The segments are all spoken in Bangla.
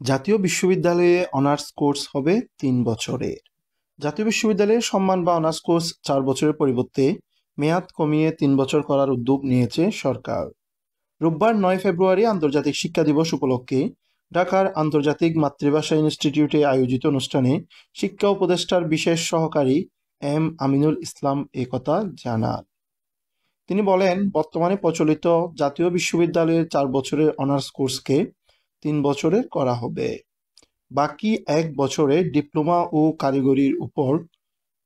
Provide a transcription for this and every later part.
জাতীয় বিশ্ববিদ্যালয়ে অনার্স কোর্স হবে ৩ বছরের। জাতীয় বিশ্ববিদ্যালয়ে সম্মান বা অনার্স কোর্স ৪ বছরের পরিবর্তে মেয়াদ কমিয়ে ৩ বছর করার উদ্যোগ নিয়েছে সরকার। রোববার ৯ ফেব্রুয়ারি আন্তর্জাতিক শিক্ষা দিবস উপলক্ষে ঢাকার আন্তর্জাতিক মাতৃভাষা ইনস্টিটিউটে আয়োজিত অনুষ্ঠানে শিক্ষা উপদেষ্টার বিশেষ সহকারী এম আমিনুল ইসলাম একথা জানান। তিনি বলেন, বর্তমানে প্রচলিত জাতীয় বিশ্ববিদ্যালয়ের ৪ বছরের অনার্স কোর্সকে ৩ বছরের করা হবে। বাকি ১ বছরে ডিপ্লোমা ও কারিগরির উপর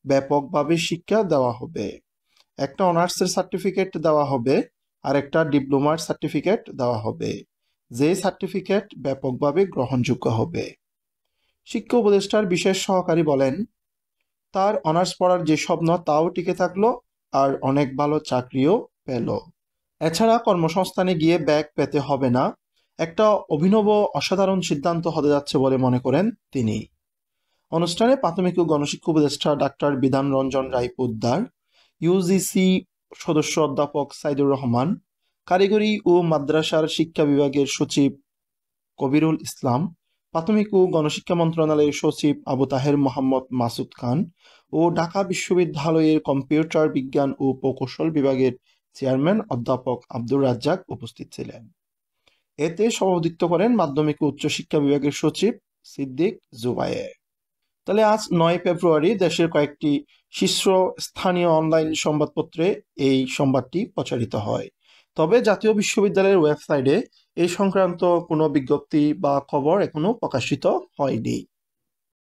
ব্যাপকভাবে শিক্ষা দেওয়া হবে। একটা অনার্সের সার্টিফিকেট দেওয়া হবে আর একটা ডিপ্লোমার সার্টিফিকেট দেওয়া হবে, যে সার্টিফিকেট ব্যাপকভাবে গ্রহণযোগ্য হবে। শিক্ষা উপদেষ্টার বিশেষ সহকারী বলেন, তার অনার্স পড়ার যে স্বপ্ন তাও টিকে থাকলো আর অনেক ভালো চাকরিও পেল। এছাড়া কর্মসংস্থানে গিয়ে ব্যাক পেতে হবে না, একটা অভিনব অসাধারণ সিদ্ধান্ত হতে যাচ্ছে বলে মনে করেন তিনি। অনুষ্ঠানে প্রাথমিক ও গণশিক্ষা উপদেষ্টা ডাক্তার বিধান রঞ্জন রায় পোদ্দার, ইউজিসি সদস্য অধ্যাপক সাইদুর রহমান, কারিগরি ও মাদ্রাসার শিক্ষা বিভাগের সচিব কবিরুল ইসলাম, প্রাথমিক ও গণশিক্ষা মন্ত্রণালয়ের সচিব আবু তাহের মোহাম্মদ মাসুদ খান ও ঢাকা বিশ্ববিদ্যালয়ের কম্পিউটার বিজ্ঞান ও প্রকৌশল বিভাগের চেয়ারম্যান অধ্যাপক আব্দুর রাজ্জাক উপস্থিত ছিলেন। এতে সভাপতিত্ব করেন মাধ্যমিক ও উচ্চশিক্ষা বিভাগের সচিব সিদ্দিক জুবায়ের। তাহলে আজ ৯ ফেব্রুয়ারি দেশের কয়েকটি শীর্ষস্থানীয় অনলাইন সংবাদপত্রে এই সংবাদটি প্রচারিত হয়। তবে জাতীয় বিশ্ববিদ্যালয়ের ওয়েবসাইটে এই সংক্রান্ত কোনো বিজ্ঞপ্তি বা খবর এখনো প্রকাশিত হয়নি।